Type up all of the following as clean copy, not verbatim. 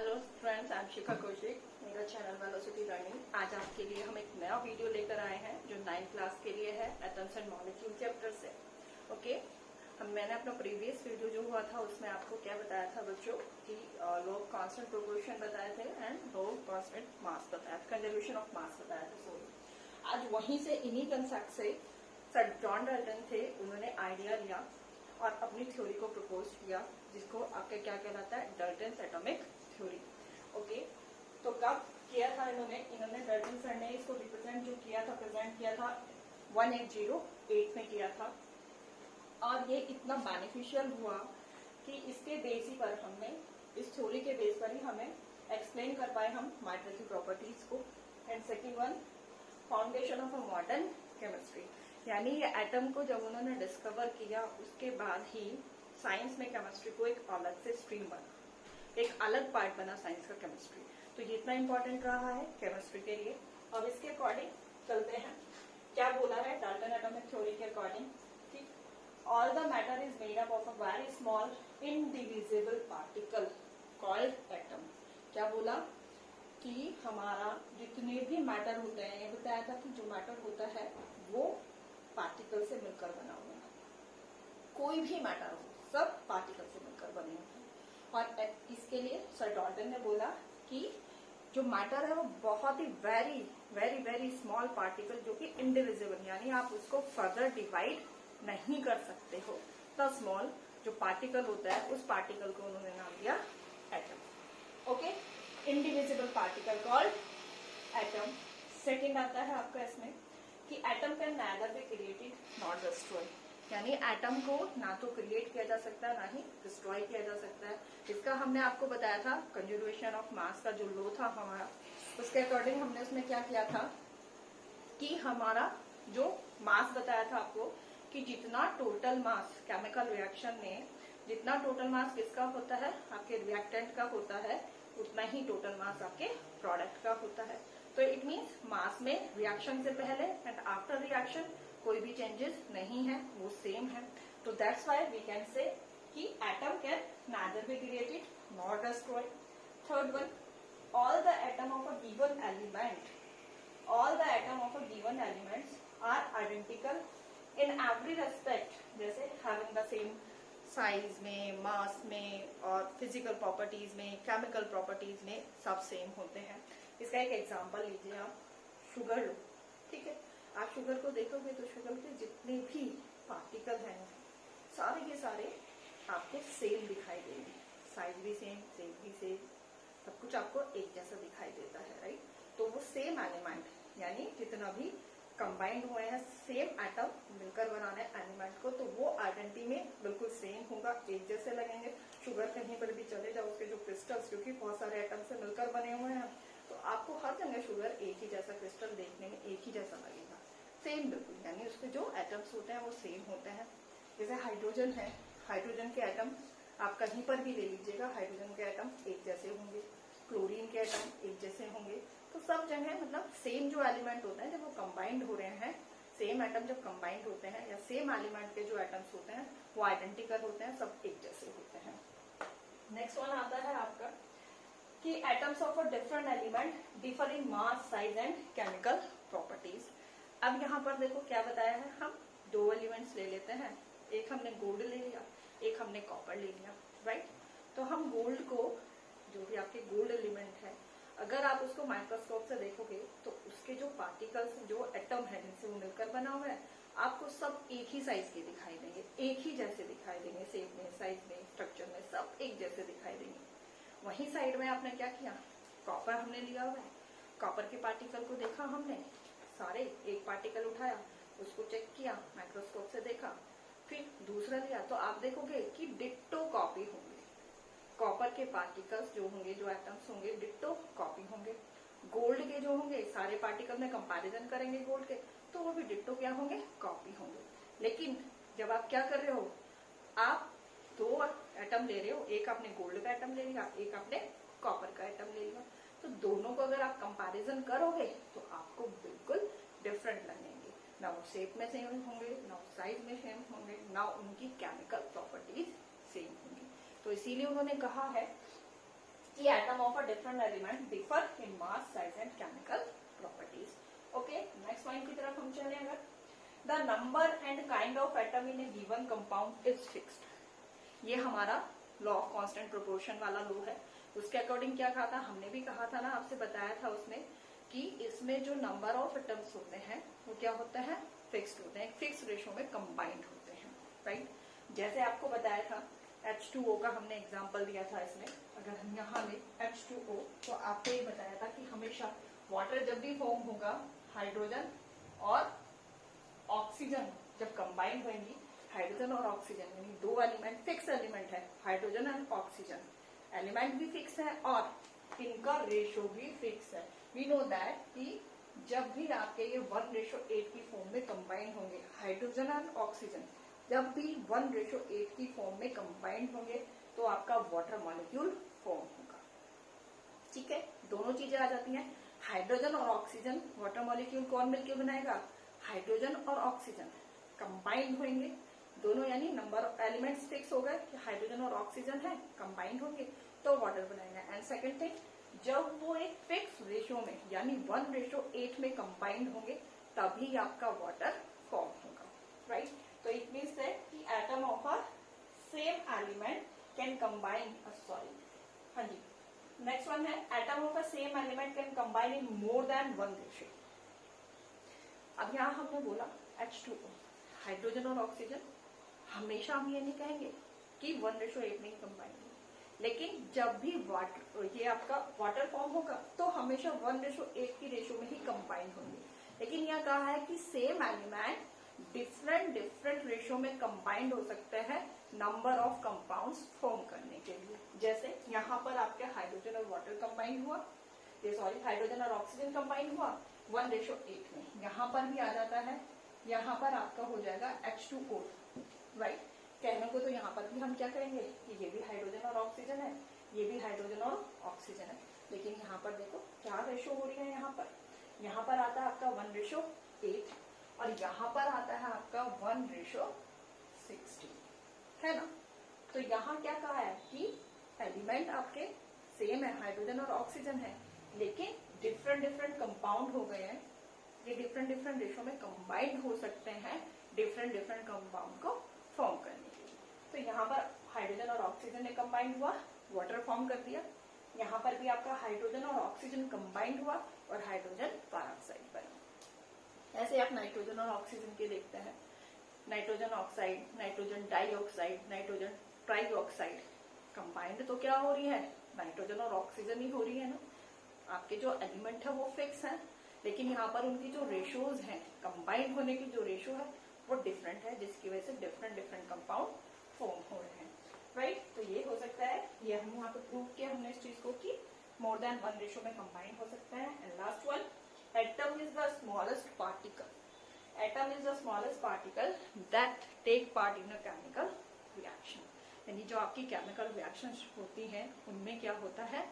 Hello friends, I am शिखा कौशिक, मेरा channel velocity learning. आज आपके लिए हम एक नया वीडियो लेकर आए हैं जो 9th क्लास के लिए है, एटम्स एंड मॉलिक्यूल चैप्टर से। ओके, मैंने अपना प्रीवियस वीडियो जो हुआ था उसमें आपको क्या बताया था बच्चों कि लोग कांस्टेंट प्रोपोर्शन बताए थे एंड लोग कांस्टेंट मास बताया था, कंजर्वेशन ऑफ मास बताया था। सॉरी, आज वहीं से इन्हीं कंसेप्ट से सर जॉन डाल्टन थे, उन्होंने आइडिया लिया और अपनी थ्योरी को प्रपोज किया, जिसको आपके क्या कहलाता है, डाल्टन्स एटॉमिक थ्योरी। ओके, तो कब किया था इन्होंने डाल्टन सर ने इसको रिप्रेजेंट जो किया था, प्रेजेंट किया था 1808 में किया था। और ये इतना बेनिफिशियल हुआ कि इसके बेस ही पर हमने, इस थ्योरी के बेस पर ही हमें एक्सप्लेन कर पाए हम मैटर की प्रॉपर्टीज को। And second one, foundation of a modern chemistry, यानी ये एटम को जब उन्होंने डिस्कवर किया उसके बाद ही साइंस में केमिस्ट्री को एक अलग से स्ट्रीम बना, एक अलग पार्ट बना साइंस का केमिस्ट्री। तो ये इतना इंपॉर्टेंट रहा है केमिस्ट्री के लिए। अब इसके अकॉर्डिंग चलते हैं, क्या बोला है डाल्टन एटॉमिक थ्योरी के अकॉर्डिंग। ठीक, all the matter is made up of a very small indivisible particle called atom. क्या बोला कि हमारा जितने भी मैटर होते हैं, ये बताया था कि जो मैटर होता है वो पार्टिकल से मिलकर बना हुआ है। कोई भी मैटर हो, सब पार्टिकल से मिलकर बने हुए हैं। और इसके लिए सर डाल्टन ने बोला कि जो मैटर है वो बहुत ही very very very small particle, जो कि इंडिविजिबल, यानी आप उसको फर्दर डिवाइड नहीं कर सकते हो। तो स्मॉल जो पार्टिकल होता है उस पार्टिकल को उन्होंने नाम दिया atom. Okay, indivisible particle called atom. Second आता है आपका इसमें कि atom can neither be created not destroy, यानी एटम को ना तो क्रिएट किया जा सकता है ना ही डिस्ट्रॉय किया जा सकता है। इसका हमने आपको बताया था कंजर्वेशन ऑफ मास का जो लॉ था हमारा, उसके अकॉर्डिंग हमने उसमें क्या किया था कि हमारा जो मास बताया था आपको कि जितना टोटल मास केमिकल रिएक्शन में, जितना टोटल मास किसका होता है, आपके रिएक्टेंट का होता है, उतना ही टोटल मास आपके प्रोडक्ट का होता है। तो इट मीन्स मास में रिएक्शन से पहले एंड आफ्टर रिएक्शन कोई भी चेंजेस नहीं है, वो सेम है। तो that's why we can say कि atom can neither be created not destroyed. Third one, all the atom of a given element, all the atom of a given elements are identical in every respect, जैसे having the same size में, मास में और physical properties में, chemical properties में सब same होते हैं। इसका एक एग्जांपल लीजिए आप, शुगर लो। ठीक है, आप शुगर को देखोगे तो शुगर के जितने भी पार्टिकल हैं सारे के सारे आपको सेम दिखाई देंगे, साइज भी सेम, शेप भी सेम, सब कुछ आपको एक जैसा दिखाई देता है, राइट। तो वो सेम एलिमेंट, यानी जितना भी कंबाइंड हुए हैं सेम एटम मिलकर बनाने एलिमेंट को, तो वो आइडेंटिटी में बिल्कुल सेम होगा, एक जैसे लगेंगे। शुगर कहीं पर भी चले जाओ, उसके जो क्रिस्टल्स, क्योंकि बहुत सारे एटम से मिलकर बने हुए हैं, तो आपको हर जगह शुगर एक ही जैसा क्रिस्टल देखने में एक ही जैसा लगेगा, सेम बिल्कुल, यानी उसके जो एटम्स होते हैं वो सेम होते हैं। जैसे हाइड्रोजन है, हाइड्रोजन के एटम आप कहीं पर भी ले लीजिएगा, हाइड्रोजन के एटम एक जैसे होंगे, क्लोरीन के एटम एक जैसे होंगे। तो सब जगह मतलब सेम जो एलिमेंट होते हैं जब वो कंबाइंड हो रहे हैं, सेम एटम जब कंबाइंड होते हैं या सेम एलिमेंट के जो एटम्स होते हैं वो आइडेंटिकल होते हैं, सब एक जैसे होते हैं। नेक्स्ट वन आता है आपका कि atoms of a different element differ in mass, size and chemical properties. अब यहाँ पर देखो क्या बताया है, हम दो एलिमेंट्स ले लेते हैं, एक हमने गोल्ड ले लिया, एक हमने कॉपर ले लिया, राइट। तो हम गोल्ड को, जो भी आपके गोल्ड एलिमेंट है, अगर आप उसको माइक्रोस्कोप से देखोगे तो उसके जो पार्टिकल्स, जो एटम है जिनसे वो मिलकर बना हुआ है, आपको सब एक ही साइज के दिखाई देंगे, एक ही जैसे दिखाई देंगे, शेप में, साइज में, स्ट्रक्चर में, सब एक जैसे दिखाई देंगे। वहीं साइड में आपने क्या किया, कॉपर हमने लिया हुआ है, कॉपर के पार्टिकल को देखा हमने, सारे एक पार्टिकल उठाया, उसको चेक किया, माइक्रोस्कोप से देखा, फिर दूसरा लिया, तो आप देखोगे कि डिट्टो कॉपी होंगे, कॉपर के पार्टिकल्स जो होंगे, जो एटम्स होंगे, डिट्टो कॉपी होंगे। गोल्ड के जो होंगे सारे पार्टिकल में कंपैरिजन करेंगे गोल्ड के, तो वो भी डिट्टो क्या होंगे, कॉपी होंगे। लेकिन जब आप क्या कर रहे हो, आप दो एटम ले रहे हो, एक आपने गोल्ड का एटम ले लिया, एक आपने कॉपर का एटम ले लिया, तो दोनों को अगर आप कंपैरिजन करोगे तो आपको बिल्कुल डिफरेंट लगेंगे, ना वो शेप में सेम होंगे, ना वो साइज में सेम होंगे, ना उनकी केमिकल प्रॉपर्टीज सेम होंगी। तो इसीलिए उन्होंने कहा है कि atom of a different element differ in mass, size and chemical properties. Okay, next point की तरफ हम चले। अगर the number and kind of atom in A given compound is fixed, ये हमारा लॉ ऑफ कांस्टेंट प्रोपोर्शन वाला law है। उसके अकॉर्डिंग क्या कहा था, हमने भी कहा था ना, आपसे बताया था उसमें कि इसमें जो नंबर ऑफ एटम्स होते हैं वो क्या होते हैं, फिक्स्ड होते हैं, फिक्स रेशो में कंबाइंड होते हैं, राइट। जैसे आपको बताया था H2O का हमने एग्जांपल दिया था इसमें। अगर हम यहाँ में H2O, तो आपको ये बताया था कि हमेशा वाटर जब भी फॉर्म होगा, हाइड्रोजन और ऑक्सीजन जब कंबाइन होंगी, हाइड्रोजन और ऑक्सीजन यानी दो एलिमेंट, फिक्स एलिमेंट है हाइड्रोजन एंड ऑक्सीजन, एलिमेंट भी फिक्स है और इनका रेशो भी फिक्स है। वी नो दैट कि जब भी आपके ये 1:8 की फॉर्म में कंबाइन होंगे, हाइड्रोजन एंड ऑक्सीजन जब भी 1:8 की फॉर्म में कंबाइंड होंगे तो आपका वाटर मॉलिक्यूल फॉर्म होगा। ठीक है, दोनों चीजें आ जाती हैं, हाइड्रोजन और ऑक्सीजन, वाटर मॉलिक्यूल कौन मिलकर बनाएगा, हाइड्रोजन और ऑक्सीजन कंबाइंड होंगे दोनों, यानी नंबर ऑफ एलिमेंट्स फिक्स हो गए कि हाइड्रोजन और ऑक्सीजन है, कंबाइंड होंगे तो वाटर बनाएगा। एंड सेकंड थिंग, जब वो एक फिक्स रेशो में यानी 1:8 में कंबाइंड होंगे तभी आपका वाटर फॉर्म होगा, राइट। तो इट मीन्स दैट कि atom of a same element can combine, sorry, हाँ जी, नेक्स्ट वन है atom of a same element can combine in more than 1 ratio. अब यहाँ हमने बोला H2O, हाइड्रोजन और ऑक्सीजन, हमेशा हम ये नहीं कहेंगे कि 1:8 में कंबाइन होगा, लेकिन जब भी वाटर, ये आपका वाटर फॉर्म होगा तो हमेशा 1:8 की रेशो में ही कंबाइन होंगे। लेकिन यह कहा है कि सेम एलिमेंट डिफरेंट रेशो में कंबाइंड हो सकते हैं नंबर ऑफ कंपाउंड्स फॉर्म करने के लिए। जैसे यहाँ पर आपके हाइड्रोजन और वाटर कंबाइंड हुआ, ये सॉरी हाइड्रोजन और ऑक्सीजन कंबाइंड हुआ 1:8 में, यहाँ पर भी आ जाता है, यहाँ पर आपका हो जाएगा H2O, राइट। कहने को तो यहाँ पर भी हम क्या करेंगे कि ये भी हाइड्रोजन और ऑक्सीजन है, ये भी हाइड्रोजन और ऑक्सीजन है, लेकिन यहाँ पर देखो क्या रेशो हो रही है, यहाँ पर आता है आपका 1:8 और यहाँ पर आता है आपका 1:60, है ना। तो यहाँ क्या कहा है कि एलिमेंट आपके सेम है, हाइड्रोजन और ऑक्सीजन है, लेकिन डिफरेंट कंपाउंड हो गए हैं, ये डिफरेंट रेशो में कंबाइंड हो सकते हैं डिफरेंट कंपाउंड को फॉर्म करने के लिए। तो यहाँ पर हाइड्रोजन और ऑक्सीजन ने कंबाइंड हुआ, वाटर फॉर्म कर दिया, यहाँ पर भी आपका हाइड्रोजन और ऑक्सीजन कंबाइंड हुआ और हाइड्रोजन पेरोक्साइड बना। ऐसे आप नाइट्रोजन और ऑक्सीजन के देखते हैं, nitrogen oxide, nitrogen dioxide, nitrogen trioxide, combined तो क्या हो रही है, नाइट्रोजन और ऑक्सीजन ही हो रही है ना। आपके जो एलिमेंट है वो फिक्स है, लेकिन यहाँ पर उनकी जो रेशोज हैं, कंबाइंड होने की जो रेशो है वो डिफरेंट है, जिसकी वजह से डिफरेंट कंपाउंड फॉर्म हो रहे हैं, राइट। तो ये हो सकता है, ये हम यहाँ पे प्रूव किया हमने इस चीज को कि मोर देन 1 रेशो में कंबाइन हो सकता है। And last one, atom is the smallest particle, atom is the smallest particle that take part in a chemical reaction, यानी जो आपकी केमिकल रिएक्शन होती है उनमें क्या होता है,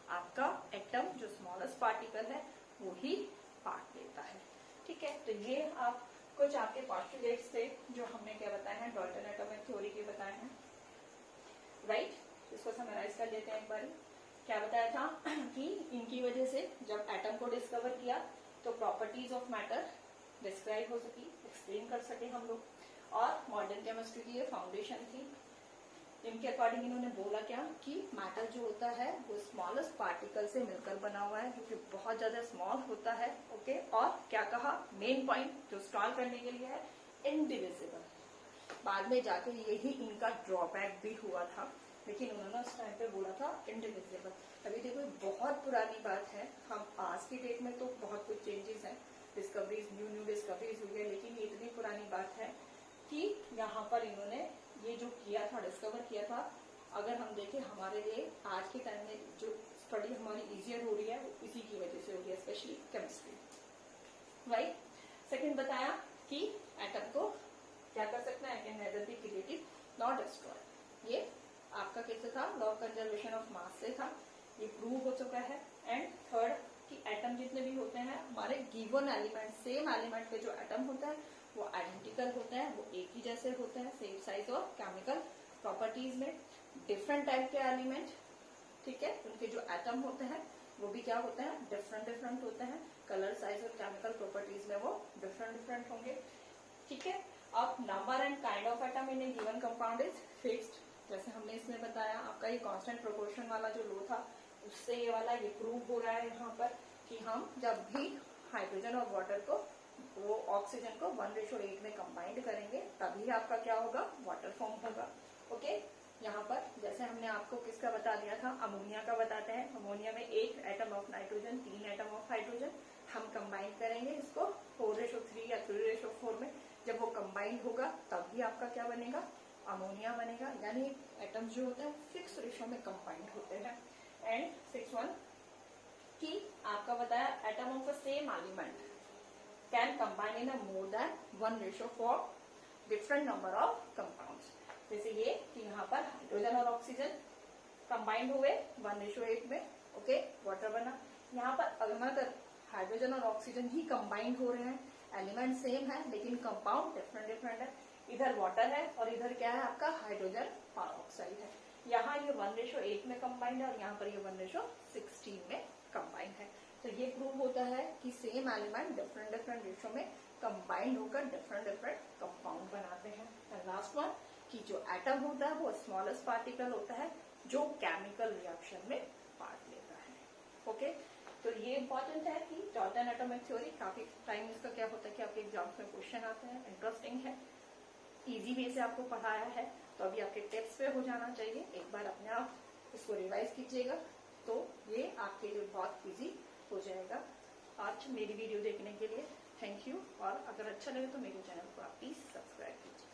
आपका एटम जो स्मॉलेस्ट पार्टिकल है वो ही पार्ट लेता है। ठीक है, तो ये आप कुछ आपके पोस्टुलेट्स थे जो हमने क्या बताए हैं, डॉल्टन एटॉमिक थ्योरी के बताए हैं, राइट। इसको समराइज कर लेते हैं एक बार। क्या बताया था कि इनकी वजह से जब एटम को डिस्कवर किया तो प्रॉपर्टीज ऑफ मैटर डिस्क्राइब हो सकी, एक्सप्लेन कर सके हम लोग, और मॉडर्न केमिस्ट्री की ये फाउंडेशन थी। इनके अकॉर्डिंग इन्होंने बोला क्या कि मैटर जो होता है वो स्मॉलेस्ट पार्टिकल से मिलकर बना हुआ है, जो कि बहुत ज्यादा स्मॉल होता है, ओके। और क्या कहा, मेन पॉइंट जो स्टॉल करने के लिए है, इनडिविजिबल। बाद में जाके यही इनका ड्रॉबैक भी हुआ था, लेकिन उन्होंने उस टाइम पे बोला था इनडिविजिबल। अभी देखो बहुत पुरानी बात है, हम आज की डेट में तो बहुत कुछ चेंजेस हैं, डिस्कवरीज, न्यू डिस्कवरीज हुई है, लेकिन ये इतनी पुरानी बात है कि यहाँ पर इन्होंने ये जो किया था, डिस्कवर किया था। अगर हम देखें हमारे लिए आज के टाइम में जो स्टडी हमारी इजियर हो रही है वो इसी की वजह से हो रही है, स्पेशली केमिस्ट्री, राइट। सेकंड बताया कि एटम को क्या कर सकता है, can nether be created not destroyed. ये आपका कैसे था, law of conservation of mass से था, ये प्रूव हो चुका है। एंड थर्ड कि एटम जितने भी होते हैं हमारे गिवन एलिमेंट, सेम एलिमेंट के जो एटम होता है वो आइडेंटिकल होते हैं, वो एक ही जैसे होते हैं, सेम साइज और केमिकल प्रॉपर्टीज में। डिफरेंट टाइप के एलिमेंट, ठीक है। उनके जो एटम होते हैं वो भी क्या होते हैं, डिफरेंट डिफरेंट होते हैं। कलर, साइज और केमिकल प्रॉपर्टीज में वो डिफरेंट डिफरेंट होंगे, ठीक है। अब number and kind of atom in A given compound is fixed. जैसे हमने इसमें बताया, आपका ये कांस्टेंट प्रोपोर्शन वाला जो लो था उससे ये वाला ये प्रूव हो रहा है यहाँ पर कि हम जब भी हाइड्रोजन और वाटर को, वो ऑक्सीजन को 1:8 में कंबाइंड करेंगे तभी आपका क्या होगा, वाटर फॉर्म होगा। ओके, यहाँ पर जैसे हमने आपको किसका बता दिया था, अमोनिया का बताते हैं। अमोनिया में 1 atom of nitrogen, 3 atom of hydrogen, हम कंबाइन करेंगे इसको 4:3 या 3:4 में। जब वो कंबाइंड होगा तभी आपका क्या बनेगा, अमोनिया बनेगा। यानी एटम्स जो होते हैं फिक्स रेशो में कंबाइंड होते हैं। एंड 6.1 कि आपका बताया atom of a same element can combine in a more than 1:4 for different number of compounds. जैसे ये कि यहाँ पर हाइड्रोजन और ऑक्सीजन कंबाइंड हुए 1:8 में, ओके, वाटर बना। यहाँ पर अगर हाइड्रोजन और ऑक्सीजन ही कंबाइंड हो रहे हैं, एलिमेंट सेम है लेकिन कंपाउंड डिफरेंट डिफरेंट है, इधर वाटर है और इधर क्या है आपका हाइड्रोजन परऑक्साइड है। यहाँ ये 1:8 में कंबाइंड है और यहाँ पर ये 1:16 में कंबाइंड है। तो ये प्रूव होता है कि same element different different ratio में कंबाइंड होकर डिफरेंट डिफरेंट कंपाउंड बनाते हैं। एंड लास्ट वन कि जो एटम होता है वो स्मॉलेस्ट पार्टिकल होता है जो केमिकल रिएक्शन में पार्ट लेता है। ओके, तो ये इंपॉर्टेंट है कि डाल्टन एटॉमिक थ्योरी, काफी टाइम इसका क्या होता है कि आपके एग्जाम्स में क्वेश्चन आते हैं, इंटरेस्टिंग है, इजी वे से आपको पढ़ाया है। तो अभी आपके टेप्स पे हो जाना चाहिए, एक बार अपने आप इसको रिवाइज कीजिएगा तो ये आपके लिए बहुत इजी हो जाएगा। आज मेरी वीडियो देखने के लिए थैंक यू, और अगर अच्छा लगे तो मेरे चैनल को आप प्लीज सब्सक्राइब कीजिए।